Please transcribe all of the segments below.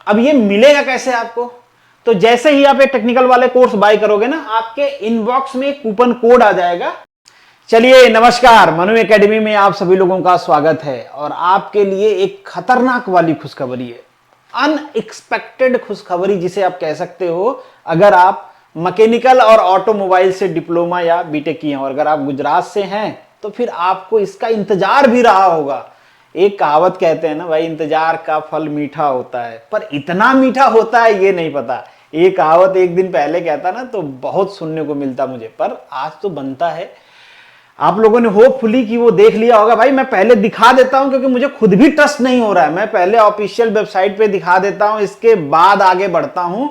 अब ये मिलेगा कैसे आपको? तो जैसे ही आप ये टेक्निकल वाले कोर्स बाय करोगे ना, आपके इनबॉक्स में कूपन कोड आ जाएगा। चलिए नमस्कार, मनु एकेडमी में आप सभी लोगों का स्वागत है। और आपके लिए एक खतरनाक वाली खुशखबरी है, अनएक्सपेक्टेड खुशखबरी जिसे आप कह सकते हो। अगर आप मैकेनिकल और ऑटोमोबाइल से डिप्लोमा या बीटेक किए हैं और अगर आप गुजरात से हैं तो फिर आपको इसका इंतजार भी रहा होगा। एक कहावत कहते हैं ना भाई, इंतजार का फल मीठा होता है, पर इतना मीठा होता है ये नहीं पता। ये कहावत एक दिन पहले कहता ना तो बहुत सुनने को मिलता मुझे, पर आज तो बनता है। आप लोगों ने होपफुली कि वो देख लिया होगा। भाई मैं पहले दिखा देता हूं क्योंकि मुझे खुद भी ट्रस्ट नहीं हो रहा है। मैं पहले ऑफिशियल वेबसाइट पे दिखा देता हूं, इसके बाद आगे बढ़ता हूं,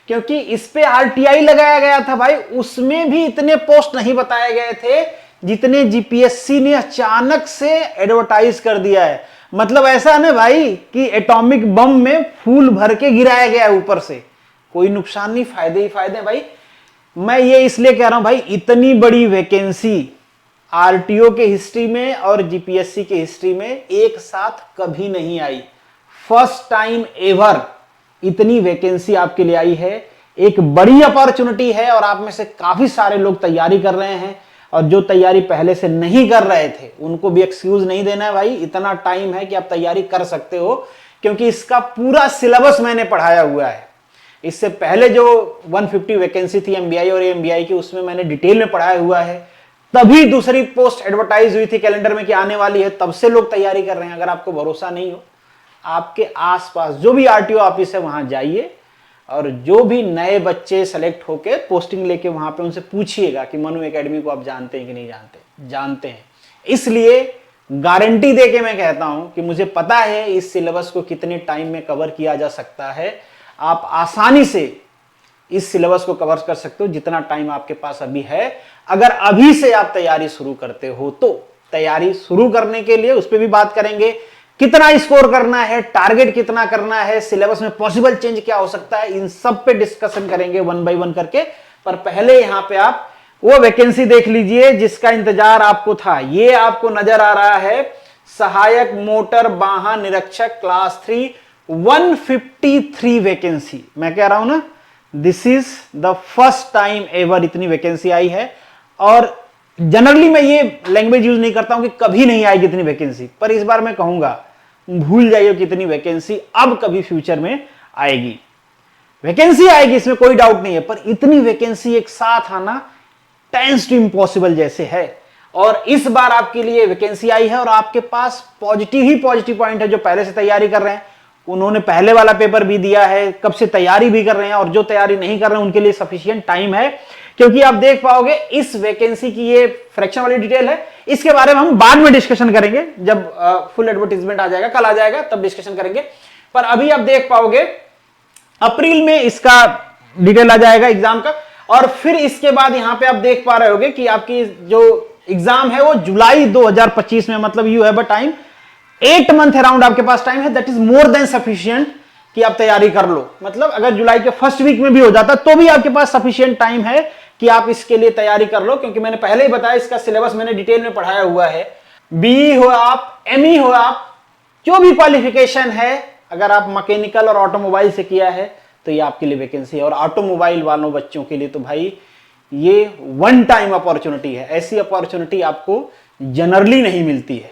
क्योंकि इस पे आरटीआई लगाया गया था भाई। उसमें भी इतने पोस्ट नहीं बताए गए थे जितने जीपीएससी ने अचानक से एडवर्टाइज कर दिया है। मतलब ऐसा ना भाई कि एटॉमिक बम में फूल भर के गिराया गया है ऊपर से। कोई नुकसान नहीं, फायदे ही फायदे भाई। मैं ये इसलिए कह रहा हूं भाई, इतनी बड़ी वैकेंसी आरटीओ के हिस्ट्री में और जीपीएससी के हिस्ट्री में एक साथ कभी नहीं आई। फर्स्ट टाइम एवर इतनी वैकेंसी आपके लिए आई है। एक बड़ी अपॉर्चुनिटी है और आप में से काफी सारे लोग तैयारी कर रहे हैं, और जो तैयारी पहले से नहीं कर रहे थे उनको भी एक्सक्यूज नहीं देना है भाई। इतना टाइम है कि आप तैयारी कर सकते हो, क्योंकि इसका पूरा सिलेबस मैंने पढ़ाया हुआ है। इससे पहले जो 150 वैकेंसी थी एमबीआई और एमबीआई की, उसमें मैंने डिटेल में पढ़ाया हुआ है। तभी दूसरी पोस्ट एडवर्टाइज हुई थी कैलेंडर में कि आने वाली है, तब से लोग तैयारी कर रहे हैं। अगर आपको भरोसा नहीं हो, आपके आसपास जो भी आरटीओ ऑफिस है वहां जाइए, और जो भी नए बच्चे सेलेक्ट होके पोस्टिंग लेके वहां पे उनसे पूछिएगा कि मनु एकेडमी को आप जानते हैं कि नहीं जानते। जानते हैं, इसलिए गारंटी देके मैं कहता हूं कि मुझे पता है इस सिलेबस को कितने टाइम में कवर किया जा सकता है। आप आसानी से इस सिलेबस को कवर कर सकते हो जितना टाइम आपके पास अभी है। अगर अभी से आप तैयारी शुरू करते हो तो तैयारी शुरू करने के लिए उस पर भी बात करेंगे, कितना स्कोर करना है, टारगेट कितना करना है, सिलेबस में पॉसिबल चेंज क्या हो सकता है, इन सब पे डिस्कशन करेंगे वन बाय वन करके। पर पहले यहां पे आप वो वैकेंसी देख लीजिए जिसका इंतजार आपको था। ये आपको नजर आ रहा है, सहायक मोटर वाहन निरीक्षक क्लास 3, 153 वैकेंसी। मैं कह रहा हूं ना, this is the first time ever इतनी वैकेंसी आई है। और जनरली मैं ये लैंग्वेज यूज नहीं करता हूं कि कभी नहीं आएगी इतनी वैकेंसी, पर इस बार मैं कहूंगा भूल जाइए कि इतनी वैकेंसी अब कभी फ्यूचर में आएगी। वैकेंसी आएगी, इसमें कोई डाउट नहीं है, पर इतनी वैकेंसी एक साथ आना टेंस टू इम्पॉसिबल जैसे है। और इस बार आपके लिए वैकेंसी आई है और आपके पास पॉजिटिव ही पॉजिटिव पॉइंट है। जो पहले से तैयारी कर रहे हैं उन्होंने पहले वाला पेपर भी दिया है, कब से तैयारी भी कर रहे हैं, और जो तैयारी नहीं कर रहे हैं उनके लिए सफिशिएंट टाइम है। क्योंकि आप देख पाओगे इस वैकेंसी की ये फ्रैक्शन वाली डिटेल है, इसके बारे में हम बाद में डिस्कशन करेंगे जब फुल एडवर्टाइजमेंट आ जाएगा, कल आ जाएगा तब डिस्कशन करेंगे। पर अभी आप देख पाओगे अप्रैल में इसका डिटेल आ जाएगा एग्जाम का, और फिर इसके बाद यहां पे आप देख पा रहे होगे कि आपकी जो एग्जाम है वो जुलाई 2025 में, मतलब you have a time 8 month around आपके पास टाइम है। That is more than sufficient कि आप तैयारी कर लो। मतलब अगर जुलाई के फर्स्ट वीक में भी हो जाता तो भी आपके पास सफिशिएंट टाइम है कि आप इसके लिए तैयारी कर लो, क्योंकि मैंने पहले ही बताया इसका सिलेबस मैंने डिटेल में पढ़ाया हुआ है। बीई हो आप, एमई हो आप, जो भी क्वालिफिकेशन है, अगर आप मैकेनिकल और ऑटोमोबाइल से किया है तो ये आपके लिए वैकेंसी है। और ऑटोमोबाइल वालों बच्चों के लिए तो भाई ये वन टाइम अपॉर्चुनिटी है। ऐसी अपॉर्चुनिटी आपको जनरली नहीं मिलती है।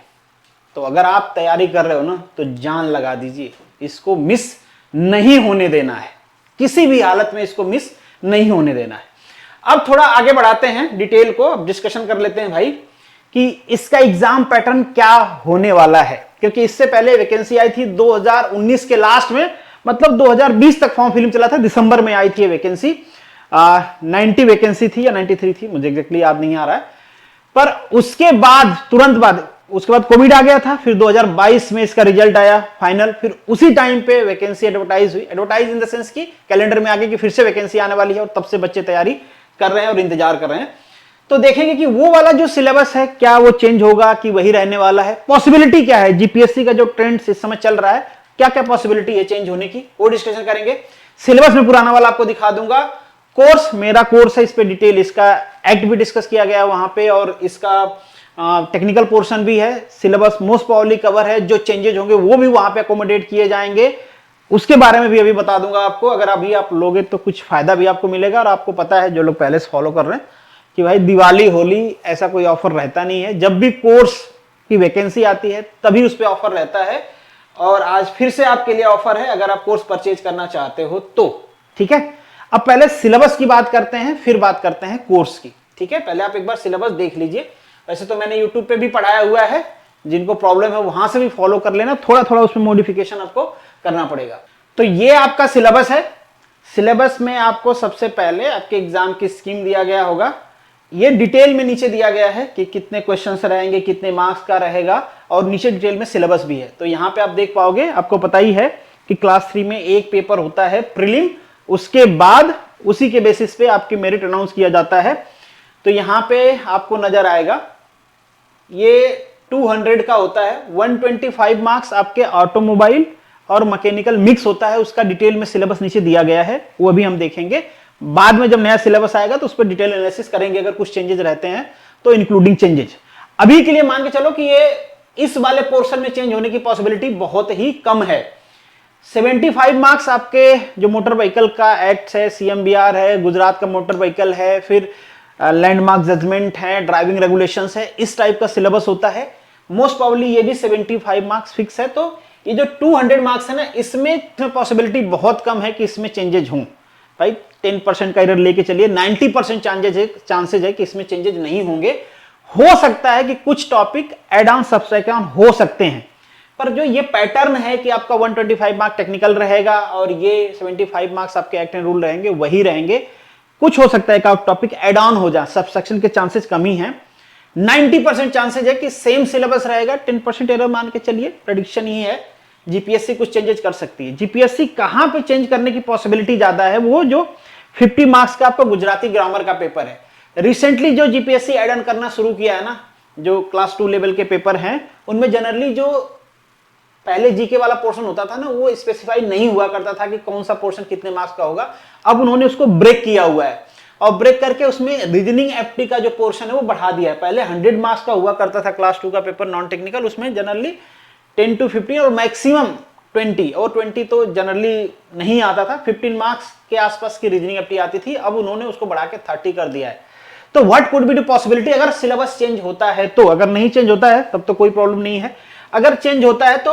तो अगर आप तैयारी कर रहे हो ना तो जान लगा दीजिए, इसको मिस नहीं होने देना है, किसी भी हालत में इसको मिस नहीं होने देना है। अब थोड़ा आगे बढ़ाते हैं डिटेल को, अब डिस्कशन कर लेते हैं भाई कि इसका एग्जाम पैटर्न क्या होने वाला है। क्योंकि इससे पहले वैकेंसी आई थी 2019 के लास्ट में, मतलब 2020 तक फॉर्म फिलिंग चला था, दिसंबर में आई थी ये वैकेंसी। 90 वैकेंसी थी या 93 थी, मुझे एग्जैक्टली याद नहीं आ रहा है। पर उसके बाद तुरंत बाद उसके बाद कोविड आ गया था, फिर 2022 में इसका रिजल्ट आया फाइनल, फिर उसी टाइम पे वैकेंसी एडवर्टाइज हुई। एडवर्टाइज इन द सेंस की कैलेंडर में आगे कि फिर से वैकेंसी आने वाली है, और तब से बच्चे तैयारी कर रहे हैं और इंतजार कर रहे हैं। तो देखेंगे कि वो वाला जो सिलेबस है क्या वो चेंज होगा कि वही रहने वाला है, पॉसिबिलिटी क्या है, जीपीएससी का जो ट्रेंड इस समय चल रहा है क्या क्या पॉसिबिलिटी है चेंज होने की, वो डिस्कशन करेंगे। सिलेबस में पुराना वाला आपको दिखा दूंगा। कोर्स मेरा कोर्स है, इस पे डिटेल इसका एक्ट भी डिस्कस किया गया वहां पे, और इसका टेक्निकल पोर्शन भी है। सिलेबस मोस्ट प्रोबेबली कवर है, जो चेंजेज होंगे वो भी वहां पे अकोमोडेट किए जाएंगे। उसके बारे में भी अभी बता दूंगा आपको। अगर अभी आप लोगे तो कुछ फायदा भी आपको मिलेगा। और आपको पता है, जो लोग पहले से फॉलो कर रहे हैं, कि भाई दिवाली होली ऐसा कोई ऑफर रहता नहीं है। जब भी कोर्स की वैकेंसी आती है तभी उस पर ऑफर रहता है। और आज फिर से आपके लिए ऑफर है, अगर आप कोर्स परचेज करना चाहते हो तो। ठीक है, अब पहले सिलेबस की बात करते हैं, फिर बात करते हैं कोर्स की। ठीक है, पहले आप एक बार सिलेबस देख लीजिए। वैसे तो मैंने यूट्यूब पे भी पढ़ाया हुआ है, जिनको प्रॉब्लम है वहां से भी फॉलो कर लेना। थोड़ा थोड़ा उसमें मॉडिफिकेशन आपको करना पड़ेगा। तो ये आपका सिलेबस है। सिलेबस में आपको सबसे पहले आपके एग्जाम की स्कीम दिया गया होगा। ये डिटेल में नीचे दिया गया है कि कितने क्वेश्चंस रहेंगे, कितने मार्क्स का रहेगा, और नीचे डिटेल में सिलेबस भी है। तो यहाँ पे आप देख पाओगे, आपको पता ही है कि क्लास 3 में एक पेपर होता है प्रीलिम, उसके बाद उसी के बेसिस पे आपकी मेरिट अनाउंस किया जाता है। तो यहाँ पे आपको नजर आएगा ये 200 का होता है। 125 मार्क्स आपके ऑटोमोबाइल और मैकेनिकल मिक्स होता है। उसका डिटेल में सिलेबस नीचे दिया गया है, वो अभी हम देखेंगे। बाद में जब नया सिलेबस आएगा तो उस पर डिटेल एनालिसिस करेंगे, अगर कुछ चेंजेस रहते हैं तो, इंक्लूडिंग चेंजेस। अभी के लिए मान के चलो कि ये इस वाले पोर्शन में चेंज होने की पॉसिबिलिटी बहुत ही कम है। 75 मार्क्स आपके जो मोटर व्हीकल का एक्ट है, CMVR है, गुजरात का मोटर व्हीकल है, फिर लैंडमार्क जजमेंट है, ड्राइविंग रेगुलेशंस है, इस टाइप का सिलेबस होता है। मोस्ट प्रोबेबली ये भी 75 मार्क्स फिक्स है। तो ये जो 200 मार्क्स है ना, इसमें पॉसिबिलिटी बहुत कम है कि इसमें चेंजेज हों। भाई 10% का एरर लेके चलिए, 90% चांसेज है कि इसमें चेंजेज नहीं होंगे। हो सकता है कि कुछ topic add on subtract on हो सकते हैं, पर जो ये पैटर्न है कि आपका 125 मार्क्स टेक्निकल रहेगा और ये 75 मार्क्स आपके एक्ट एंड रूल रहेंगे, वही रहेंगे। कुछ हो सकता है कि आप टॉपिक एड ऑन हो जाए, सब्सट्रैक्शन के चांसेस कम ही हैं। 90% चांसेज है कि सेम सिलेबस रहेगा। 10% एरर मान के चलिए, प्रेडिक्शन ही है। जीपीएससी कुछ चेंजेस कर सकती है। जीपीएससी कहां पे चेंज करने की पॉसिबिलिटी ज्यादा है, वो जो 50 मार्क्स का आपका गुजराती ग्रामर का पेपर है। रिसेंटली जो जीपीएससी ऐड ऑन करना शुरू किया है ना, जो क्लास 2 लेवल के पेपर हैं, उनमें जनरली जो पहले जीके वाला पोर्शन होता था ना, वो स्पेसिफाई नहीं हुआ करता था कि कौन सा पोर्शन कितने मार्क्स का होगा। अब उन्होंने उसको ब्रेक किया हुआ है, और ब्रेक करके उसमें रीजनिंग एप्टी का जो पोर्शन है वो बढ़ा दिया है। पहले 100 मार्क्स का हुआ करता था क्लास 2 का पेपर नॉन टेक्निकल, उसमें जनरली 10 to 15 और मैक्सिमम 20, और 20 तो जनरली नहीं आता था। 15 मार्क्स के आसपास की रीजनिंग एप्टी आती थी। अब उन्होंने उसको बढ़ा के 30 कर दिया है। तो what could be the possibility, अगर सिलेबस चेंज होता है तो। अगर नहीं चेंज होता है तब तो कोई प्रॉब्लम नहीं है। अगर चेंज होता है तो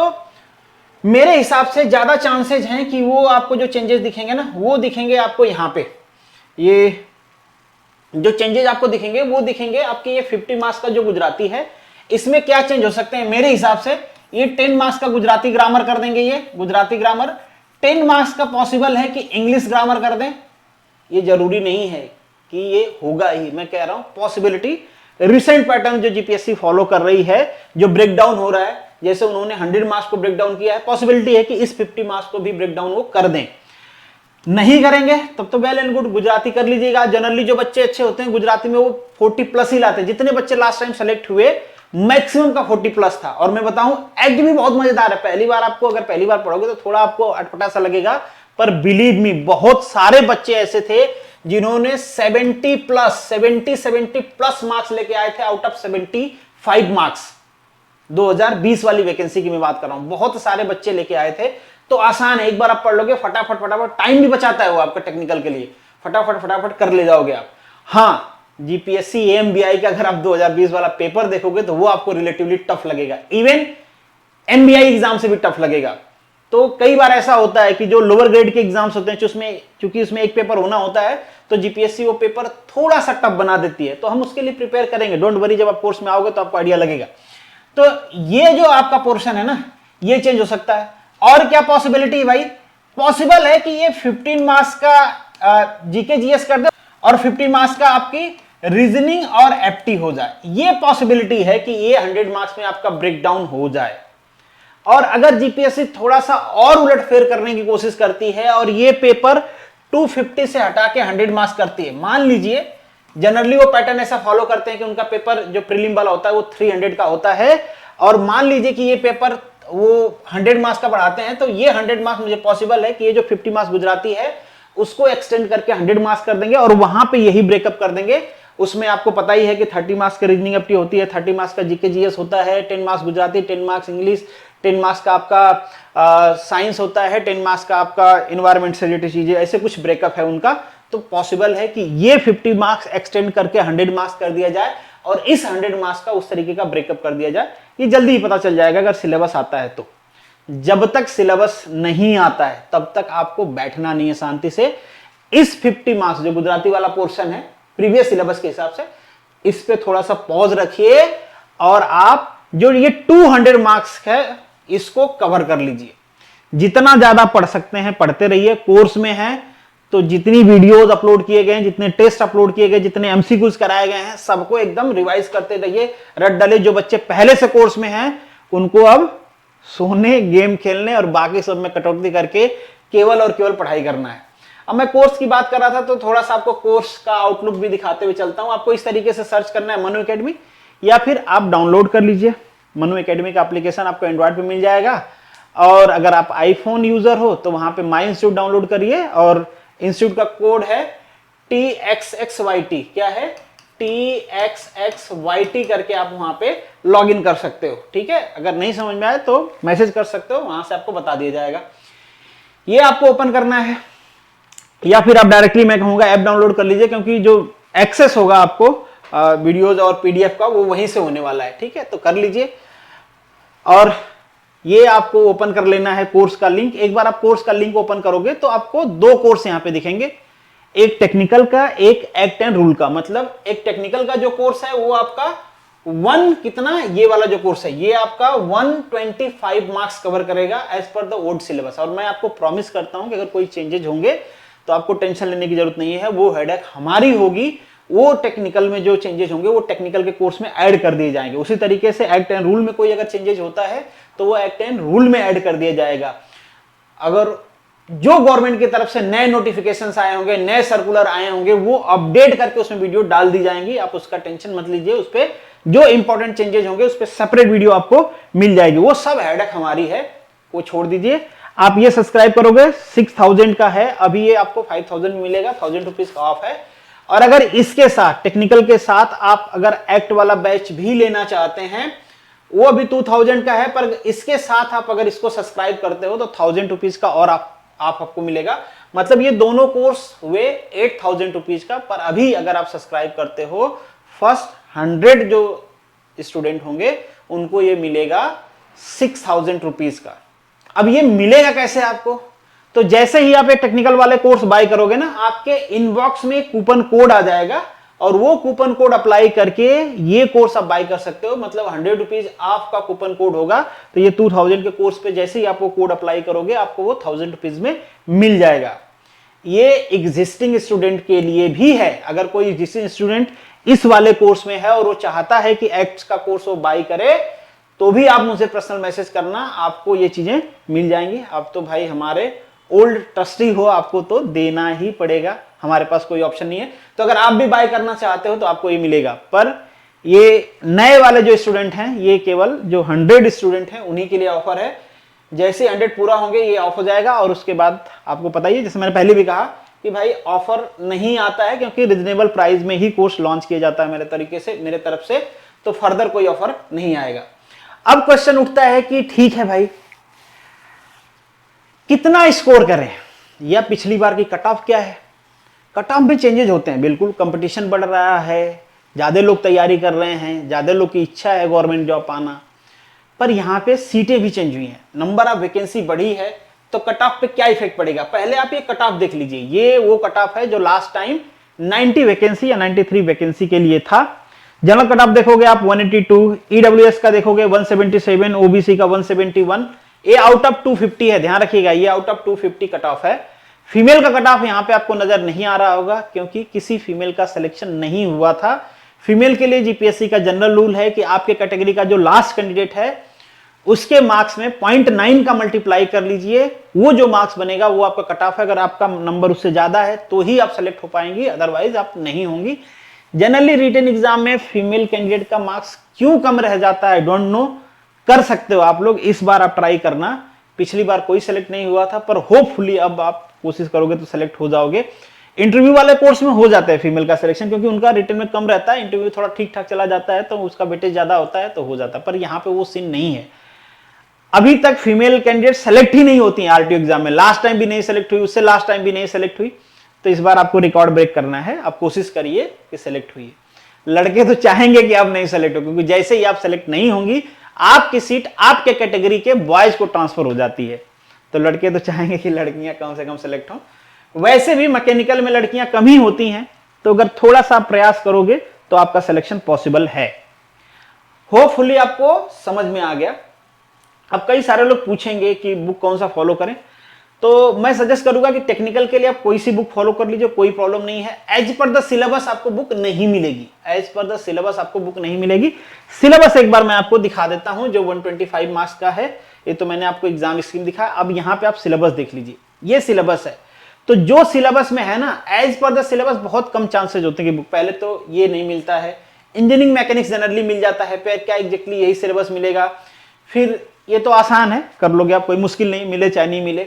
मेरे हिसाब से ज्यादा चांसेज हैं कि वो आपको जो चेंजेस दिखेंगे ना, वो दिखेंगे आपको यहाँ पे। ये जो चेंजेस आपको दिखेंगे वो दिखेंगे आपके ये 50 मार्क्स का जो गुजराती है, इसमें क्या चेंज हो सकते हैं मेरे हिसाब से। ये 10 मार्क्स का गुजराती ग्रामर कर देंगे, ये गुजराती ग्रामर। 10 मार्क्स का पॉसिबल है कि इंग्लिश ग्रामर कर दें। ये जरूरी नहीं है कि ये होगा ही, मैं कह रहा हूं पॉसिबिलिटी। रिसेंट पैटर्न जो जीपीएससी फॉलो कर रही है, जो ब्रेकडाउन हो रहा है, जैसे उन्होंने 100 मार्क्स को ब्रेकडाउन किया है, पॉसिबिलिटी है कि इस 50 मार्क्स को भी ब्रेकडाउन वो कर दें। नहीं करेंगे तब तो वेल एंड गुड, गुजराती कर लीजिएगा। जनरली जो बच्चे अच्छे होते हैं गुजराती में, वो 40 प्लस ही लाते हैं। जितने बच्चे लास्ट टाइम सेलेक्ट हुए, मैक्सिमम का 40 प्लस था। और मैं बताऊं, एक्ट भी बहुत मजेदार है। पहली बार आपको, अगर पहली बार पढ़ोगे तो थोड़ा आपको अटपटा सा लगेगा, पर बिलीव मी, बहुत सारे बच्चे ऐसे थे जिन्होंने 70 प्लस मार्क्स लेके आए थे आउट ऑफ 75 मार्क्स। 2020 वाली वैकेंसी की मैं बात कर रहा हूं, बहुत सारे बच्चे लेके आए थे। तो आसान है, एक बार आप पढ़ लोगे फटाफट, टाइम भी बचाता है वो आपका टेक्निकल के लिए, फटाफट कर ले जाओगे आप। हाँ, जीपीएससी एएमबीआई का अगर आप 2020 वाला पेपर देखोगे तो वो आपको रिलेटिवली टफ लगेगा, इवन एमबीआई एग्जाम से भी टफ लगेगा। तो कई बार ऐसा होता है कि जो लोअर ग्रेड के एग्जाम्स होते हैं, चूंकि उसमें एक पेपर होना होता है, तो जीपीएससी वो पेपर थोड़ा सा टफ बना देती है। तो हम उसके लिए प्रिपेयर करेंगे, डोंट वरी, जब आप कोर्स में आओगे तो आपको आइडिया लगेगा। तो ये जो आपका पोर्शन है ना, ये चेंज हो सकता है। और क्या पॉसिबिलिटी भाई, पॉसिबल है कि ये 15 मार्क्स का जीके जीएस कर दे और 50 मार्क्स का आपकी रीजनिंग और एप्टी हो जाए। ये पॉसिबिलिटी है कि ये 100 मार्क्स में आपका ब्रेकडाउन हो जाए। और अगर जीपीएससी थोड़ा सा और उलटफेर करने की कोशिश करती है और ये पेपर 250 से हटा के 100 मार्क्स करती है, मान लीजिए, जनरली वो पैटर्न ऐसा फॉलो करते हैं कि उनका पेपर जो प्रीलिम वाला होता है वो 300 का होता है, और मान लीजिए कि ये पेपर वो 100 मार्क्स का बढ़ाते हैं, तो ये 100 मार्क्स मुझे पॉसिबल है कि ये जो 50 मार्क्स गुजराती है उसको एक्सटेंड करके 100 मार्क्स कर देंगे और वहां पे यही ब्रेकअप कर देंगे। उसमें आपको पता ही है कि 30 मार्क्स का रीजनिंग एप्टी होती है, 30 मार्क्स का जीके जीएस होता है, 10 marks Gujarati, 10 marks English, 10 marks का आपका साइंस होता है, 10 मार्क्स का आपका इन्वायरमेंट से रिलेटेड चीजें, ऐसे कुछ ब्रेकअप है उनका। तो पॉसिबल है कि ये 50 मार्क्स एक्सटेंड करके 100 मार्क्स कर दिया जाए और इस 100 मार्क्स का उस तरीके का ब्रेकअप कर दिया जाए। ये जल्दी ही पता चल जाएगा अगर सिलेबस आता है तो। जब तक सिलेबस नहीं आता है तब तक आपको बैठना नहीं है शांति से। इस 50 मार्क्स जो गुजराती वाला पोर्शन है प्रीवियस सिलेबस के हिसाब से, इस पे थोड़ा सा पॉज रखिए और आप जो ये 200 मार्क्स है इसको कवर कर लीजिए। जितना ज्यादा पढ़ सकते हैं पढ़ते रहिए। कोर्स में है तो जितनी वीडियोस अपलोड किए गए हैं, जितने टेस्ट अपलोड किए गए, जितने एमसीक्यूज कराए गए हैं, सबको एकदम रिवाइज करते रहिए, रट डाले। जो बच्चे पहले से कोर्स में हैं उनको अब सोने, गेम खेलने और बाकी सब में कटौती करके केवल और केवल पढ़ाई करना है। अब मैं कोर्स की बात कर रहा था तो थोड़ा सा आपको कोर्स का आउटलुक भी दिखाते हुए चलता हूं। आपको इस तरीके से सर्च करना है मनु एकेडमी, या फिर आप डाउनलोड कर लीजिए। मनु एकेडमी का एप्लीकेशन आपको एंड्रॉइड पे मिल जाएगा, और अगर आप आईफोन यूजर हो तो वहां पे माई इंस्टीट्यूट डाउनलोड करिए और इंस्टीट्यूट का कोड है TXXYT। क्या है? TXXYT करके आप वहां पे लॉग इन कर सकते हो। ठीक है, अगर नहीं समझ में आए तो मैसेज कर सकते हो, वहां से आपको बता दिया जाएगा। ये आपको ओपन करना है, या फिर आप डायरेक्टली मैं कहूंगा ऐप डाउनलोड कर लीजिए, क्योंकि जो एक्सेस होगा आपको वीडियोज और पीडीएफ का वो वहीं से होने वाला है। ठीक है, तो कर लीजिए। और ये आपको ओपन कर लेना है कोर्स का लिंक। एक बार आप कोर्स का लिंक ओपन करोगे तो आपको दो कोर्स यहां पे दिखेंगे, एक टेक्निकल का, एक एक्ट एंड रूल का। मतलब एक टेक्निकल का जो कोर्स है वो आपका कितना, ये वाला जो कोर्स है ये आपका 125 मार्क्स कवर करेगा as per the old syllabus. और मैं आपको प्रॉमिस करता हूं कि अगर कोई चेंजेज होंगे तो आपको टेंशन लेने की जरूरत नहीं है, वो हेडेक हमारी होगी। वो टेक्निकल में जो चेंजेस होंगे वो टेक्निकल के कोर्स में ऐड कर दिए जाएंगे। उसी तरीके से एक्ट एंड रूल में कोई अगर चेंजेस होता है तो वो एक्ट एंड रूल में ऐड कर दिया जाएगा। अगर जो गवर्नमेंट की तरफ से नए नोटिफिकेशंस आए होंगे, नए सर्कुलर आए होंगे, वो अपडेट करके उसमें वीडियो डाल दी जाएंगी। आप उसका टेंशन मत लीजिए, उस पर जो इंपॉर्टेंट चेंजेस होंगे उस पर सेपरेट वीडियो आपको मिल जाएगी। वो सब हेडेक हमारी है, वो छोड़ दीजिए। आप ये सब्सक्राइब करोगे 6000 का है, अभी ये आपको 5000 में मिलेगा, 1000 रुपीज का ऑफ है। और अगर इसके साथ टेक्निकल के साथ आप अगर एक्ट वाला बैच भी लेना चाहते हैं, वो अभी 2000 का है, पर इसके साथ आप अगर इसको सब्सक्राइब करते हो तो 1000 रुपीज का और आपको मिलेगा। मतलब ये दोनों कोर्स हुए 8000 रुपीज का। पर अभी अगर आप सब्सक्राइब करते हो, फर्स्ट 100 जो स्टूडेंट होंगे उनको ये मिलेगा 6000 रुपीज का। अब ये मिलेगा कैसे आपको? तो जैसे ही आप ये टेक्निकल वाले कोर्स बाय करोगे ना, आपके इनबॉक्स में कूपन कोड आ जाएगा और वो कूपन कोड अप्लाई करके ये कोर्स आप बाय कर सकते हो। मतलब 100 रुपीज ऑफ का कूपन कोड होगा, तो ये 2000 के कोर्स पे जैसे ही आप वो कोड अप्लाई करोगे आपको वो 1000 रुपीज में मिल जाएगा। ये एग्जिस्टिंग स्टूडेंट के लिए भी है। अगर कोई एग्जिस्टिंग स्टूडेंट इस वाले कोर्स में है और वो चाहता है कि एक्ट्स का कोर्स वो बाय करे, तो भी आप मुझे पर्सनल मैसेज करना, आपको ये चीजें मिल जाएंगी। आप तो भाई हमारे ओल्ड ट्रस्टी हो, आपको तो देना ही पड़ेगा, हमारे पास कोई ऑप्शन नहीं है। तो अगर आप भी बाय करना चाहते हो तो आपको ये मिलेगा। पर ये नए वाले जो स्टूडेंट हैं, ये केवल जो 100 स्टूडेंट हैं उन्हीं के लिए ऑफर है। जैसे 100 पूरा होंगे ये ऑफ हो जाएगा, और उसके बाद आपको पता ही है, जैसे मैंने पहले भी कहा कि भाई ऑफर नहीं आता है, क्योंकि रिजनेबल प्राइस में ही कोर्स लॉन्च किया जाता है मेरे तरफ से, तो फर्दर कोई ऑफर नहीं आएगा। अब क्वेश्चन उठता है कि ठीक है भाई, कितना स्कोर करें, या पिछली बार की कट ऑफ क्या है? कट ऑफ में चेंजेस होते हैं, बिल्कुल कंपटीशन बढ़ रहा है, ज्यादा लोग तैयारी कर रहे हैं, ज्यादा लोग की इच्छा है गवर्नमेंट जॉब पाना। पर यहाँ पे सीटें भी चेंज हुई हैं, नंबर ऑफ वैकेंसी बढ़ी है, तो कट ऑफ पे क्या इफेक्ट पड़ेगा? पहले आप ये कट ऑफ देख लीजिए। ये वो कट ऑफ है जो लास्ट टाइम 90 वैकेंसी या 93 वैकेंसी के लिए था। जनरल कट ऑफ देखोगे आप 182, ईडब्ल्यूएस का देखोगे 177, ओबीसी का 171। ये आउट ऑफ 250 है, ध्यान रखिएगा, ये आउट ऑफ 250 कट ऑफ है। फीमेल का कट ऑफ यहाँ पे आपको नजर नहीं आ रहा होगा, क्योंकि किसी फीमेल का सिलेक्शन नहीं हुआ था। फीमेल के लिए जीपीएससी का जनरल रूल है कि आपके कैटेगरी का जो लास्ट कैंडिडेट है उसके मार्क्स में 0.9 का मल्टीप्लाई कर लीजिए, वो जो मार्क्स बनेगा वो आपका कट ऑफ है। अगर आपका नंबर उससे ज्यादा है तो ही आप सेलेक्ट हो पाएंगी, अदरवाइज आप नहीं होंगी। जनरली रिटन एग्जाम में फीमेल कैंडिडेट का मार्क्स क्यों कम रह जाता है, डोंट नो। कर सकते हो आप लोग, इस बार आप ट्राई करना। पिछली बार कोई सेलेक्ट नहीं हुआ था, पर होपफुली अब आप कोशिश करोगे तो सेलेक्ट हो जाओगे। इंटरव्यू वाले कोर्स में हो जाता है फीमेल का सिलेक्शन, क्योंकि उनका रिटन में कम रहता है, इंटरव्यू थोड़ा ठीक ठाक चला जाता है तो उसका वेटेज ज्यादा होता है, तो हो जाता है। पर यहाँ पे वो सीन नहीं है। अभी तक फीमेल कैंडिडेट सेलेक्ट ही नहीं होती हैं आरटीओ एग्जाम में। लास्ट टाइम भी नहीं सेलेक्ट हुई, उससे लास्ट टाइम भी नहीं सेलेक्ट हुई। तो इस बार आपको रिकॉर्ड ब्रेक करना है, आप कोशिश करिए कि सेलेक्ट हुई। लड़के तो चाहेंगे कि आप नहीं सेलेक्ट हो, क्योंकि जैसे ही आप सेलेक्ट नहीं होंगी आपकी सीट आपके कैटेगरी के बॉयज को ट्रांसफर हो जाती है। तो लड़के तो चाहेंगे कि लड़कियां कम से कम सेलेक्ट हों। वैसे भी मैकेनिकल में लड़कियां कम ही होती हैं, तो अगर थोड़ा सा प्रयास करोगे तो आपका सिलेक्शन पॉसिबल है। होपफुली आपको समझ में आ गया। अब कई सारे लोग पूछेंगे कि बुक कौन सा फॉलो करें, तो मैं सजेस्ट करूंगा कि टेक्निकल के लिए आप कोई सी बुक फॉलो कर लीजिए, कोई प्रॉब्लम नहीं है। एज पर द सिलेबस आपको बुक नहीं मिलेगी, एज पर द सिलेबस आपको बुक नहीं मिलेगी। सिलेबस एक बार मैं आपको दिखा देता हूं, जो 125 मार्क्स का है। ये तो मैंने आपको एग्जाम स्कीम दिखाया, अब यहां पे आप सिलेबस देख लीजिए, ये सिलेबस है। तो जो सिलेबस में है ना, एज पर द सिलेबस बहुत कम चांसेज होते हैं कि बुक, पहले तो ये नहीं मिलता है। इंजीनियरिंग मैकेनिक्स जनरली मिल जाता है, फिर क्या एग्जैक्टली यही सिलेबस मिलेगा। फिर ये तो आसान है, कर लोगे आप, कोई मुश्किल नहीं, मिले चाहे नहीं मिले,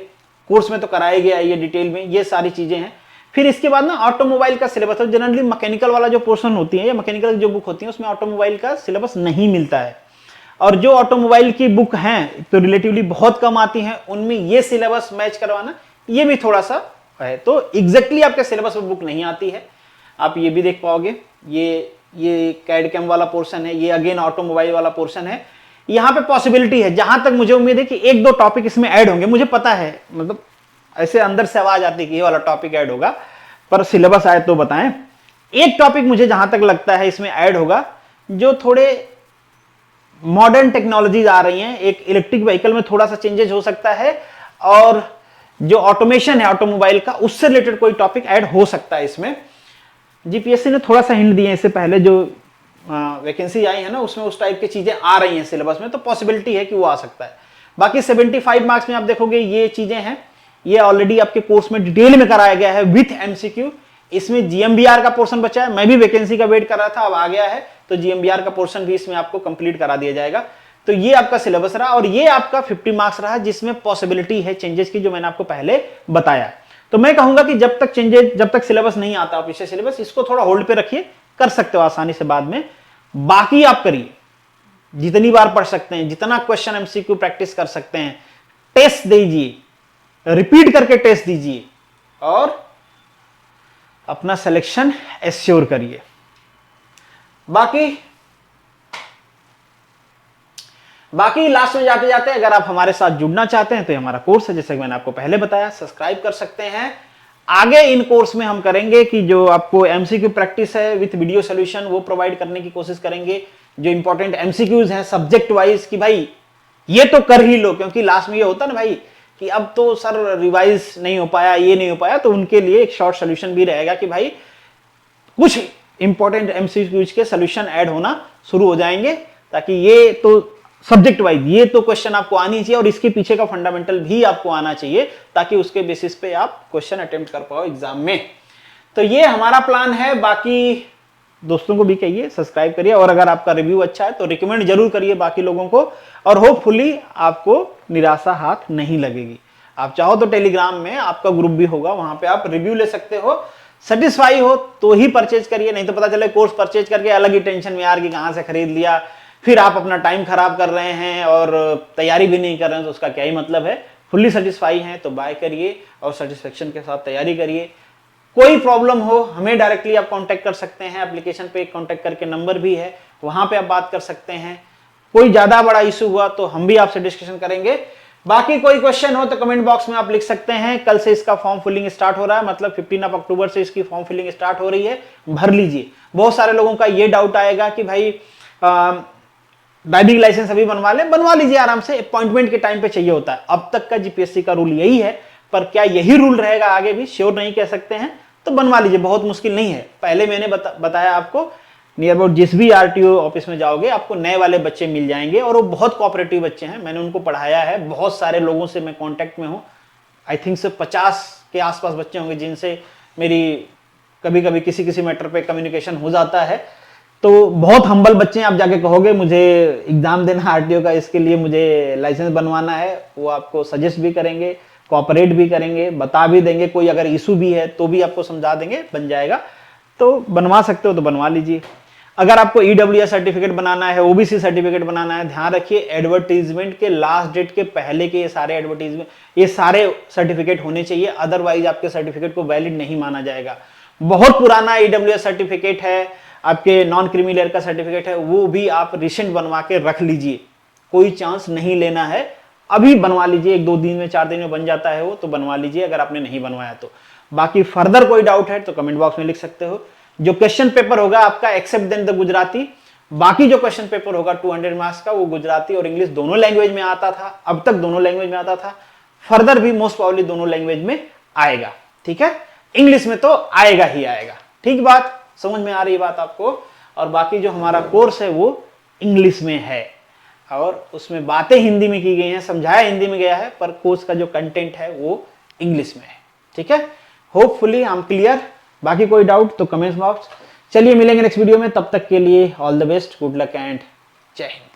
कोर्स में तो कराया गया है ये डिटेल में, ये सारी चीजें हैं। फिर इसके बाद ना ऑटोमोबाइल का सिलेबस है। जनरली मैकेनिकल वाला जो पोर्शन होती है या मैकेनिकल जो बुक होती है उसमें ऑटोमोबाइल का सिलेबस नहीं मिलता है। और जो ऑटोमोबाइल की बुक हैं तो रिलेटिवली बहुत कम आती हैं, उनमें ये सिलेबस मैच करवाना ये भी थोड़ा सा है। तो एग्जैक्टली आपके सिलेबस में बुक नहीं आती है। आप ये भी देख पाओगे, ये कैड कैम वाला पोर्शन है, ये अगेन ऑटोमोबाइल वाला पोर्शन है। यहां पे पॉसिबिलिटी है, जहां तक मुझे उम्मीद है कि एक दो टॉपिक इसमें ऐड होंगे। मुझे पता है, मतलब ऐसे अंदर से आवाज आती है कि ये वाला टॉपिक ऐड होगा, पर सिलेबस आए तो बताएं। एक टॉपिक मुझे जहां तक लगता है इसमें ऐड होगा, जो थोड़े मॉडर्न टेक्नोलॉजीज आ रही हैं, एक इलेक्ट्रिक व्हीकल में थोड़ा सा चेंजेस हो सकता है, और जो ऑटोमेशन है ऑटोमोबाइल का, उससे रिलेटेड कोई टॉपिक ऐड हो सकता है इसमें। जीपीएससी ने थोड़ा सा हिंट दिए, इससे पहले जो वैकेंसी आई है ना, उसमें उस टाइप की चीजें आ रही हैं सिलेबस में, तो पॉसिबिलिटी है कि वो आ सकता है। बाकी 75 मार्क्स में आप देखोगे ये चीजें हैं, ये ऑलरेडी आपके कोर्स में डिटेल में कराया गया है विथ एमसीक्यू। इसमें जीएमबीआर का पोर्शन बचा है, मैं भी वैकेंसी का वेट कर रहा था, अब आ गया है, तो जीएमबीआर का पोर्शन भी इसमें आपको कंप्लीट करा दिया जाएगा। तो ये आपका सिलेबस रहा, और ये आपका 50 मार्क्स रहा, जिसमें पॉसिबिलिटी है चेंजेस की, जो मैंने आपको पहले बताया। तो मैं कहूंगा कि जब तक चेंजेस, जब तक सिलेबस नहीं आता पीछे सिलेबस, इसको थोड़ा होल्ड पे रखिए, कर सकते हो आसानी से बाद में। बाकी आप करिए, जितनी बार पढ़ सकते हैं, जितना क्वेश्चन एमसीक्यू प्रैक्टिस कर सकते हैं, टेस्ट दीजिए, रिपीट करके टेस्ट दीजिए, और अपना सिलेक्शन एश्योर करिए। बाकी लास्ट में जाते जाते अगर आप हमारे साथ जुड़ना चाहते हैं तो हमारा कोर्स है, जैसे मैंने आपको पहले बताया, सब्सक्राइब कर सकते हैं। आगे इन कोर्स में हम करेंगे कि जो आपको एमसीक्यू प्रैक्टिस है विथ वीडियो सॉल्यूशन, वो प्रोवाइड करने की कोशिश करेंगे। जो इंपॉर्टेंट एमसीक्यूज हैं सब्जेक्ट वाइज, कि भाई ये तो कर ही लो, क्योंकि लास्ट में ये होता ना भाई कि अब तो सर रिवाइज नहीं हो पाया, ये नहीं हो पाया, तो उनके लिए एक शॉर्ट सोल्यूशन भी रहेगा कि भाई कुछ इंपॉर्टेंट एमसीक्यूज के सोल्यूशन ऐड होना शुरू हो जाएंगे, ताकि ये तो सब्जेक्ट वाइज ये तो क्वेश्चन आपको आनी चाहिए, और इसके पीछे का फंडामेंटल भी आपको आना चाहिए, ताकि उसके बेसिस पे आप क्वेश्चन अटेम्प्ट कर पाओ एग्जाम में। तो ये हमारा प्लान है। बाकी दोस्तों को भी कहिए सब्सक्राइब करिए, और अगर आपका रिव्यू अच्छा है तो रिकमेंड जरूर करिए बाकी लोगों को, और होपफुली आपको निराशा हाथ नहीं लगेगी। आप चाहो तो टेलीग्राम में आपका ग्रुप भी होगा, वहां पे आप रिव्यू ले सकते हो। सेटिस्फाई हो तो ही परचेज करिए, नहीं तो पता चले कोर्स परचेज करके अलग ही टेंशन में यार कि कहां से खरीद लिया, फिर आप अपना टाइम खराब कर रहे हैं और तैयारी भी नहीं कर रहे हैं, तो उसका क्या ही मतलब है। फुल्ली सेटिस्फाई हैं तो बाय करिए और सेटिस्फेक्शन के साथ तैयारी करिए। कोई प्रॉब्लम हो हमें डायरेक्टली आप कांटेक्ट कर सकते हैं, एप्लीकेशन पे कांटेक्ट करके नंबर भी है, वहां पे आप बात कर सकते हैं। कोई ज्यादा बड़ा इशू हुआ तो हम भी आपसे डिस्कशन करेंगे। बाकी कोई क्वेश्चन हो तो कमेंट बॉक्स में आप लिख सकते हैं। कल से इसका फॉर्म फिलिंग स्टार्ट हो रहा है, मतलब 15 अक्टूबर से इसकी फॉर्म फिलिंग स्टार्ट हो रही है, भर लीजिए। बहुत सारे लोगों का ये डाउट आएगा कि भाई ड्राइविंग लाइसेंस अभी बनवा लीजिए आराम से, अपॉइंटमेंट के टाइम पे चाहिए होता है। अब तक का जीपीएससी का रूल यही है, पर क्या यही रूल रहेगा आगे भी, श्योर नहीं कह सकते हैं, तो बनवा लीजिए, बहुत मुश्किल नहीं है। पहले मैंने बताया आपको, नियर अबाउट जिस भी आरटीओ ऑफिस में जाओगे आपको नए वाले बच्चे मिल जाएंगे, और वो बहुत कोऑपरेटिव बच्चे हैं, मैंने उनको पढ़ाया है, बहुत सारे लोगों से मैं कांटेक्ट में हूँ। आई थिंक से 50 के आसपास बच्चे होंगे जिनसे मेरी कभी कभी किसी मैटर पे कम्युनिकेशन हो जाता है। तो बहुत हम्बल बच्चे हैं, आप जाके कहोगे मुझे एग्जाम देना आरटीओ का, इसके लिए मुझे लाइसेंस बनवाना है, वो आपको सजेस्ट भी करेंगे, कोऑपरेट भी करेंगे, बता भी देंगे, कोई अगर इशू भी है तो भी आपको समझा देंगे, बन जाएगा। तो बनवा सकते हो तो बनवा लीजिए। अगर आपको ईडब्ल्यूएस सर्टिफिकेट बनाना है, ओबीसी सर्टिफिकेट बनाना है, ध्यान रखिए एडवर्टीजमेंट के लास्ट डेट के पहले के ये सारे एडवर्टीजमेंट, ये सारे सर्टिफिकेट होने चाहिए, अदरवाइज आपके सर्टिफिकेट को वैलिड नहीं माना जाएगा। बहुत पुराना ईडब्ल्यूएस सर्टिफिकेट है, आपके नॉन क्रीमी लेयर का सर्टिफिकेट है, वो भी आप रिसेंट बनवा के रख लीजिए, कोई चांस नहीं लेना है, अभी बनवा लीजिए, 1-2 दिन में 4 दिन में बन जाता है वो, तो बनवा लीजिए अगर आपने नहीं बनवाया तो। बाकी फर्दर कोई डाउट है तो कमेंट बॉक्स में लिख सकते हो। जो क्वेश्चन पेपर होगा आपका एक्सेप्ट देन द गुजराती, बाकी जो क्वेश्चन पेपर होगा 200 मार्क्स का, वो गुजराती और इंग्लिश दोनों लैंग्वेज में आता था, अब तक दोनों लैंग्वेज में आता था, फर्दर भी मोस्ट प्रोबेबली दोनों लैंग्वेज में आएगा। ठीक है, इंग्लिश में तो आएगा ही आएगा। ठीक बात, समझ में आ रही बात आपको। और बाकी जो हमारा कोर्स है वो इंग्लिश में है और उसमें बातें हिंदी में की गई हैं, समझाया हिंदी में गया है, पर कोर्स का जो कंटेंट है वो इंग्लिश में है। ठीक है, होपफुली आई एम क्लियर। बाकी कोई डाउट तो कमेंट्स बॉक्स। चलिए मिलेंगे नेक्स्ट वीडियो में, तब तक के लिए all the best, good luck and जय हिंद।